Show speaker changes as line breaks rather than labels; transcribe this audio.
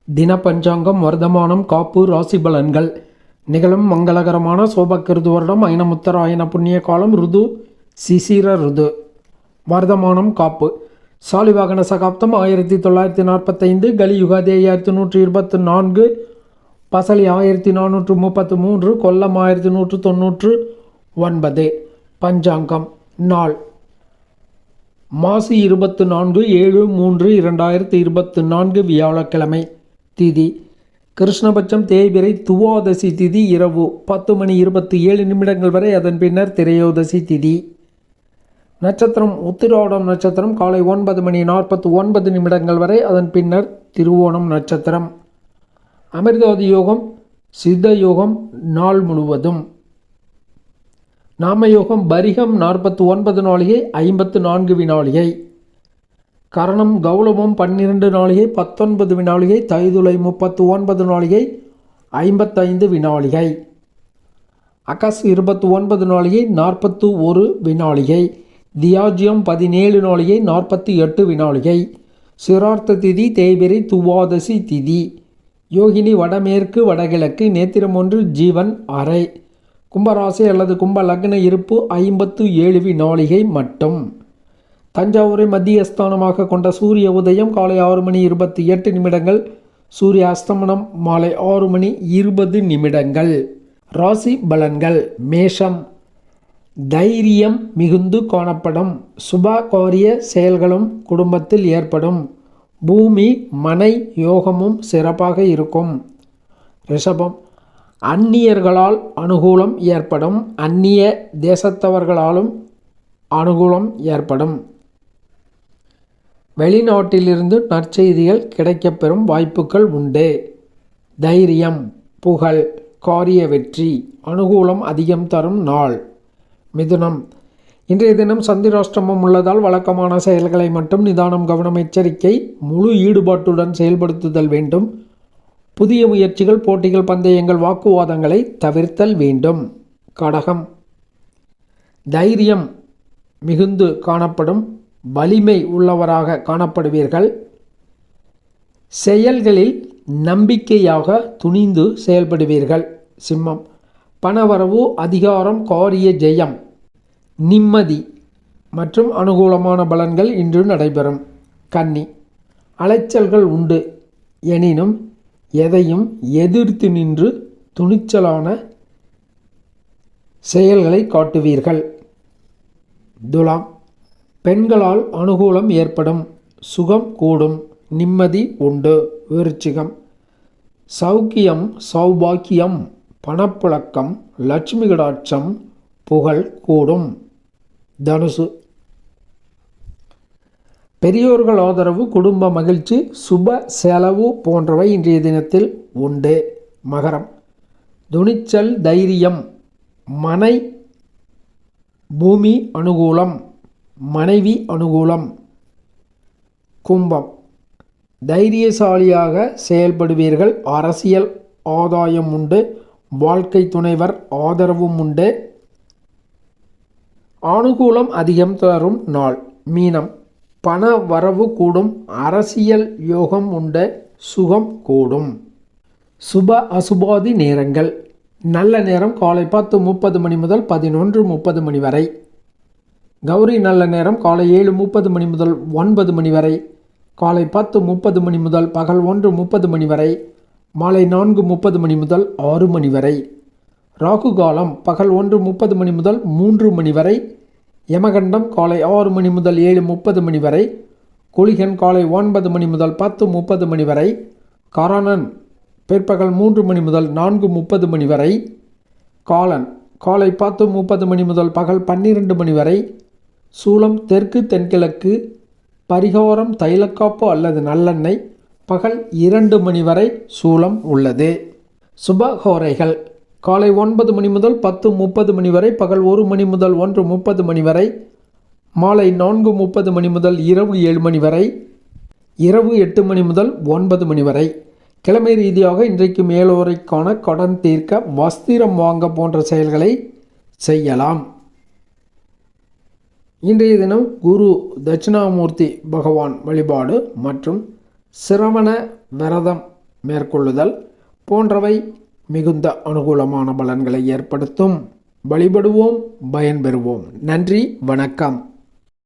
தின பஞ்சாங்கம், வர்த்தமானம், காப்பு, ராசி பலன்கள். நிகழும் மங்களகரமான சோபக்கிருது வருடம் ஐனமுத்தராயண புண்ணிய காலம். ருது சிசிர ருது. வர்த்தமானம் காப்பு. சாலிவாகன சகாப்தம் 1945. கலியுகாதி 5124. பசலி 1433. கொல்லம் 1199. பஞ்சாங்கம் நாள் மாசி 24/7/3/2024 வியாழக்கிழமை. திதி கிருஷ்ணபட்சம், தேய்பிறை, துவாதசி திதி இரவு 10:27 வரை. அதன் பின்னர் திரையோதசி திதி. நட்சத்திரம் உத்திராடம் நட்சத்திரம் காலை 9:49 வரை. அதன் பின்னர் திருவோணம் நட்சத்திரம். அமிர்தாதி யோகம், சித்த யோகம் நாள் முழுவதும். நாமயோகம் பரிகம் 49 நாளிகை 54 வினாளிகை. கரணம் கௌளவம் 12 நாளிகை 19 வினாளிகை. தைதுளை 39 நாளிகை 55 வினாளிகை. அகஸ் 29 நாளிகை 41 வினாளிகை. தியாஜ்யம் 17 நாளிகை 48 வினாளிகை. சிரார்த்த திதி தேய்பிறை துவாதசி திதி. யோகினி வடமேற்கு வடகிழக்கு. நேத்திரம் 1, ஜீவன் அரை. கும்பராசி அல்லது கும்ப லக்ன இருப்பு 57 வினாளிகை மட்டும். தஞ்சாவூரை மத்தியஸ்தானமாக கொண்ட சூரிய உதயம் காலை 6:28. சூரிய அஸ்தமனம் மாலை 6:20. ராசி பலன்கள். மேஷம். தைரியம் மிகுந்து காணப்படும். சுப காரிய செயல்களும் குடும்பத்தில் ஏற்படும். பூமி மனை யோகமும் சிறப்பாக இருக்கும். ரிஷபம். அந்நியர்களால் அனுகூலம் ஏற்படும். அந்நிய தேசத்தவர்களாலும் அனுகூலம் ஏற்படும். வெளிநாட்டிலிருந்து நற்செய்திகள் கிடைக்கப்பெறும் வாய்ப்புகள் உண்டு. தைரியம், புகழ், காரிய வெற்றி, அனுகூலம் அதிகம் தரும் நாள். மிதுனம். இன்றைய தினம் சந்திராஷ்டமம் உள்ளதால் வழக்கமான செயல்களை மட்டும் நிதானம், கவனம், எச்சரிக்கை, முழு ஈடுபாட்டுடன் செயல்படுத்துதல் வேண்டும். புதிய முயற்சிகள், போட்டிகள், பந்தயங்கள், வாக்குவாதங்களை தவிர்த்தல் வேண்டும். கடகம். தைரியம் மிகுந்து காணப்படும். வலிமை உள்ளவராக காணப்படுவீர்கள். செயல்களில் நம்பிக்கையாக துணிந்து செயல்படுவீர்கள். சிம்மம். பணவரவு, அதிகாரம், காரிய ஜெயம், நிம்மதி மற்றும் அனுகூலமான பலன்கள் இன்று நடைபெறும். கன்னி. அலைச்சல்கள் உண்டு. எனினும் எதையும் எதிர்த்து நின்று துணிச்சலான செயல்களை காட்டுவீர்கள். துலாம். பெண்களால் அனுகூலம் ஏற்படும். சுகம் கூடும். நிம்மதி உண்டு. விருச்சிகம். சௌக்கியம், சௌபாக்கியம், பணப்புழக்கம், லட்சுமி கடாட்சம், புகழ் கூடும். தனுசு. பெரியோர்கள் ஆதரவு, குடும்ப மகிழ்ச்சி, சுப செலவு போன்றவை இன்றைய தினத்தில் உண்டு. மகரம். துணிச்சல், தைரியம், மனை பூமி அனுகூலம், மனைவி அனுகூலம். கும்பம். தைரியசாலியாக செயல்படுவீர்கள். அரசியல் ஆதாயம் உண்டு. வாழ்க்கை துணைவர் ஆதரவும் உண்டு. அனுகூலம் அதிகம் தரும் நாள். மீனம். பண வரவு கூடும். அரசியல் யோகம் உண்டு. சுகம் கூடும். சுப அசுபாதி நேரங்கள். நல்ல நேரம் காலை 10:30 முதல் 11:30 வரை. கௌரி நல்ல நேரம் காலை 7:30 முதல் 9 வரை. காலை 10:30 முதல் பகல் 1:30 வரை. மாலை 4:30 முதல் 6 வரை. ராகு காலம் பகல் 1:30 முதல் 3 வரை. யமகண்டம் காலை 6 முதல் 7:30 வரை. குளிகன் காலை 9 முதல் 10:30 வரை. கரணன் பிற்பகல் 3 முதல் 4:30 வரை. காலன் காலை 10:30 முதல் பகல் 12 வரை. சூலம் தெற்கு தென்கிழக்கு. பரிகாரம் தைலக்காப்பு அல்லது நல்லெண்ணெய். பகல் 2 வரை சூலம் உள்ளது. சுபஹோரைகள் காலை 9 முதல் 10:30 வரை. பகல் 1 முதல் 1:30 வரை. மாலை 4:30 முதல் இரவு 7 வரை. இரவு 8 முதல் 9 வரை. கிழமை ரீதியாக இன்றைக்கு மேலோரைக்கான கடன் தீர்க்க, வஸ்திரம் வாங்க போன்ற செயல்களை செய்யலாம். இன்றைய தினம் குரு தட்சிணாமூர்த்தி பகவான் வழிபாடு மற்றும் சிரவண விரதம் மேற்கொள்ளுதல் போன்றவை மிகுந்த அனுகூலமான பலன்களை ஏற்படுத்தும். வழிபடுவோம், பயன்பெறுவோம். நன்றி, வணக்கம்.